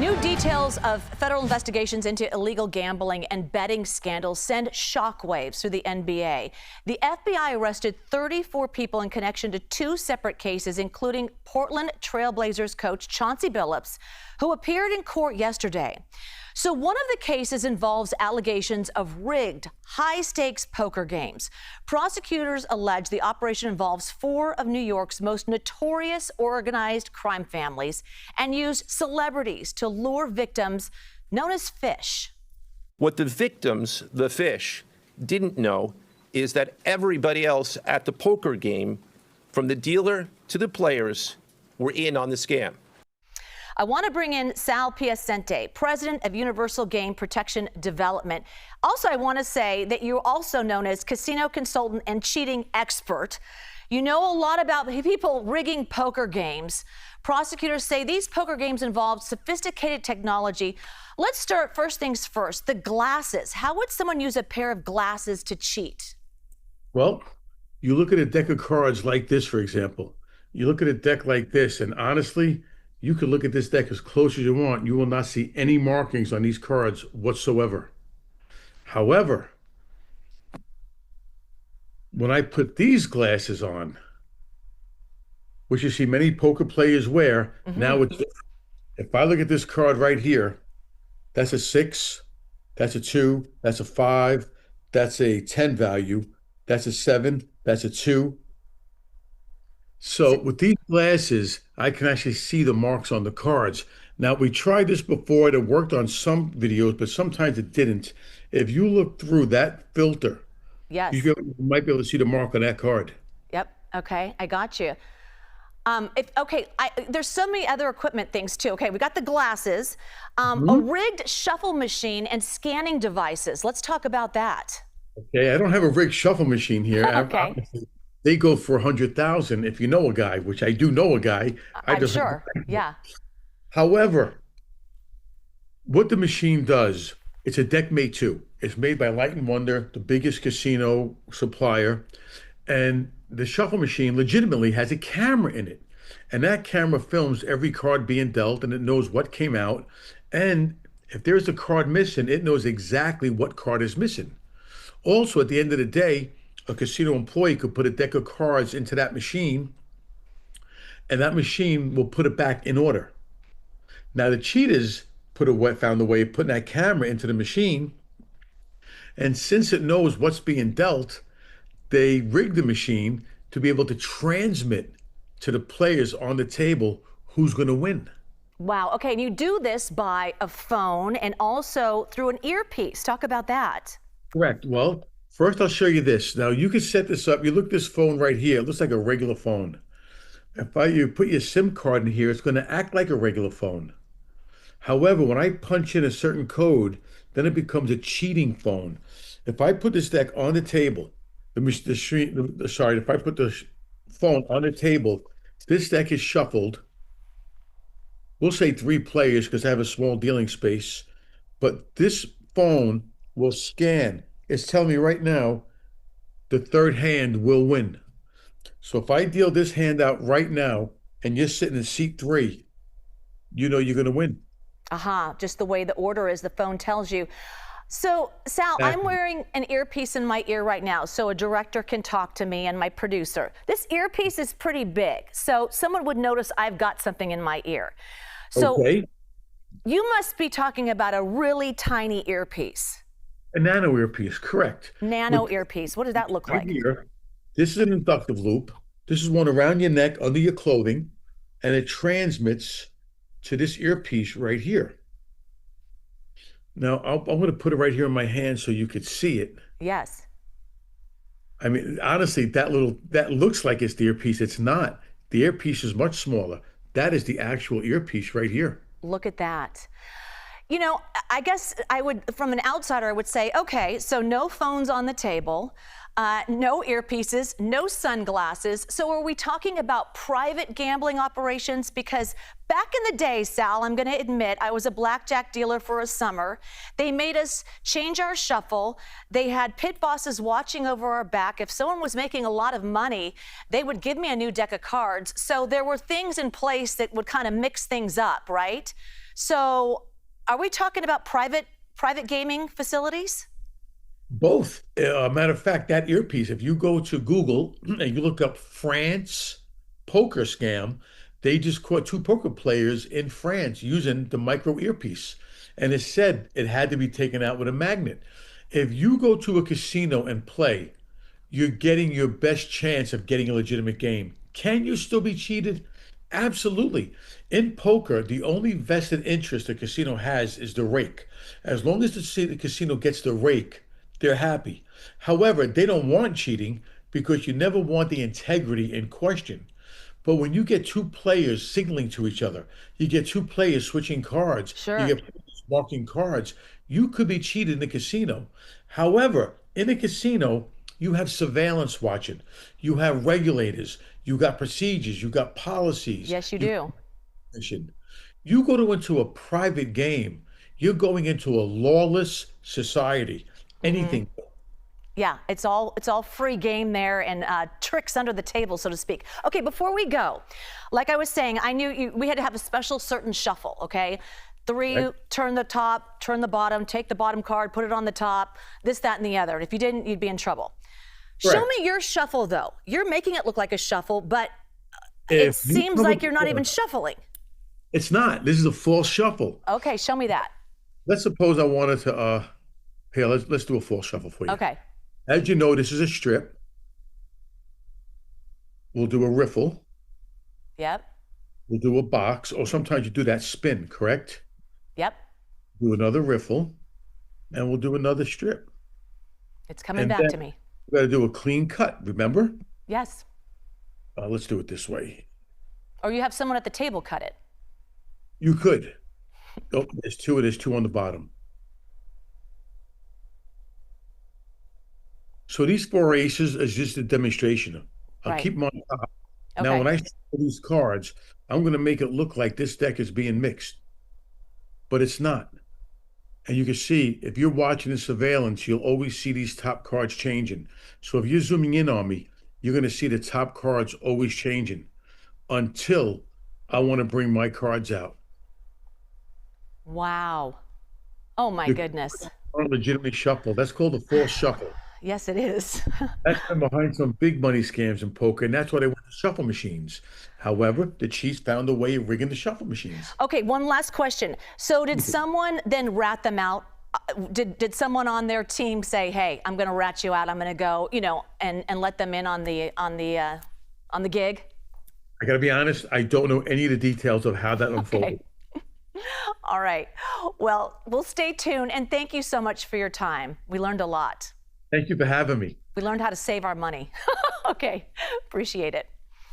New details of federal investigations into illegal gambling and betting scandals send shockwaves through the NBA. The FBI arrested 34 people in connection to two separate cases, including Portland Trailblazers coach Chauncey Billups, who appeared in court yesterday. So one of the cases involves allegations of rigged, high-stakes poker games. Prosecutors allege the operation involves four of New York's most notorious organized crime families and used celebrities to lure victims known as fish. What the victims, the fish, didn't know is that everybody else at the poker game, from the dealer to the players, were in on the scam. I want to bring in Sal Piacente, president of Universal Game Protection Development. Also, I want to say that you're also known as casino consultant and cheating expert. You know a lot about people rigging poker games. Prosecutors say these poker games involve sophisticated technology. Let's start first things first, the glasses. How would someone use a pair of glasses to cheat? Well, you look at a deck of cards like this, for example. You look at a deck like this, and honestly, you can look at this deck as close as you want. You will not see any markings on these cards whatsoever. However, when I put these glasses on, which you see many poker players wear, now it's different. If I look at this card right here, that's a 6, that's a 2, that's a 5, that's a 10 value, that's a 7, that's a 2. So with these glasses, I can actually see the marks on the cards. Now, we tried this before. It worked on some videos, but sometimes it didn't. If you look through that filter, yes, you might be able to see the mark on that card. Yep. Okay, I got you. There's so many other equipment things too. Okay, we got the glasses, a rigged shuffle machine, and scanning devices. Let's talk about that. Okay, I don't have a rigged shuffle machine here. Okay. They go for 100,000 if you know a guy, which I do know a guy. I'm sure, yeah. However, what the machine does, it's a Deckmate 2. It's made by Light & Wonder, the biggest casino supplier. And the shuffle machine legitimately has a camera in it. And that camera films every card being dealt, and it knows what came out. And if there's a card missing, it knows exactly what card is missing. Also, at the end of the day, a casino employee could put a deck of cards into that machine, and that machine will put it back in order. Now, the cheaters found a way of putting that camera into the machine, and since it knows what's being dealt, they rigged the machine to be able to transmit to the players on the table who's going to win. Wow. Okay, and you do this by a phone and also through an earpiece. Talk about that. Correct. Well, first, I'll show you this. Now, you can set this up. You look at this phone right here. It looks like a regular phone. If you put your SIM card in here, it's going to act like a regular phone. However, when I punch in a certain code, then it becomes a cheating phone. If I put this deck on the table, if I put the phone on the table, this deck is shuffled. We'll say 3 players because I have a small dealing space, but this phone will scan. It's telling me right now the third hand will win. So if I deal this hand out right now and you're sitting in seat 3, you know you're going to win. Just the way the order is, the phone tells you. So, Sal, I'm wearing an earpiece in my ear right now so a director can talk to me and my producer. This earpiece is pretty big, so someone would notice I've got something in my ear. So okay. You must be talking about a really tiny earpiece. A nano earpiece, correct. Nano earpiece. What does that look like? Here, this is an inductive loop. This is one around your neck, under your clothing, and it transmits to this earpiece right here. Now, I'm going to put it right here in my hand so you could see it. Yes. I mean, honestly, that looks like it's the earpiece. It's not. The earpiece is much smaller. That is the actual earpiece right here. Look at that. You know, I guess I would, from an outsider, I would say, okay, so no phones on the table, no earpieces, no sunglasses. So are we talking about private gambling operations? Because back in the day, Sal, I'm going to admit, I was a blackjack dealer for a summer. They made us change our shuffle. They had pit bosses watching over our back. If someone was making a lot of money, they would give me a new deck of cards. So there were things in place that would kind of mix things up, right? So are we talking about private gaming facilities? Both. Matter of fact, that earpiece, if you go to Google and you look up France poker scam, they just caught two poker players in France using the micro earpiece. And it said it had to be taken out with a magnet. If you go to a casino and play, you're getting your best chance of getting a legitimate game. Can you still be cheated? Absolutely. In poker, the only vested interest a casino has is the rake. As long as the casino gets the rake, they're happy. However, they don't want cheating because you never want the integrity in question. But when you get two players signaling to each other, you get two players switching cards, Sure. you get players marking cards, you could be cheated in a casino. However, in a casino, you have surveillance watching, you have regulators, you got procedures, you got policies. Yes, you do. You go into a private game, you're going into a lawless society. Anything. Yeah, it's all free game there and tricks under the table, so to speak. Okay, before we go, like I was saying, I knew we had to have a special certain shuffle, okay? Three, Right. turn the top, turn the bottom, take the bottom card, put it on the top, this, that, and the other. And if you didn't, you'd be in trouble. Show Correct. me your shuffle, though. You're making it look like a shuffle, but it If you seems come like you're not across- even shuffling. It's not. This is a false shuffle. Okay, show me that. Let's suppose I wanted to here, let's do a false shuffle for you. Okay. As you know, this is a strip. We'll do a riffle. Yep. We'll do a box, or sometimes you do that spin, correct? Yep. Do another riffle, and we'll do another strip. It's coming And back then to me. we got to do a clean cut, remember? Yes. Let's do it this way. Or you have someone at the table cut it. You could. Oh, there's two on the bottom. So these four aces is just a demonstration. I'll Right. keep them on top. Now, Okay. when I show these cards, I'm going to make it look like this deck is being mixed, but it's not. And you can see, if you're watching the surveillance, you'll always see these top cards changing. So if you're zooming in on me, you're going to see the top cards always changing until I want to bring my cards out. Wow. Oh my You're goodness. legitimately shuffle. That's called a false shuffle. Yes, it is. That's been behind some big money scams in poker, and that's why they went to shuffle machines. However, the Chiefs found a way of rigging the shuffle machines. Okay, one last question. So did someone then rat them out? Did someone on their team say, "Hey, I'm going to rat you out. I'm going to go," and let them in on the gig? I got to be honest, I don't know any of the details of how that unfolded. All right. Well, we'll stay tuned, and thank you so much for your time. We learned a lot. Thank you for having me. We learned how to save our money. Okay, appreciate it.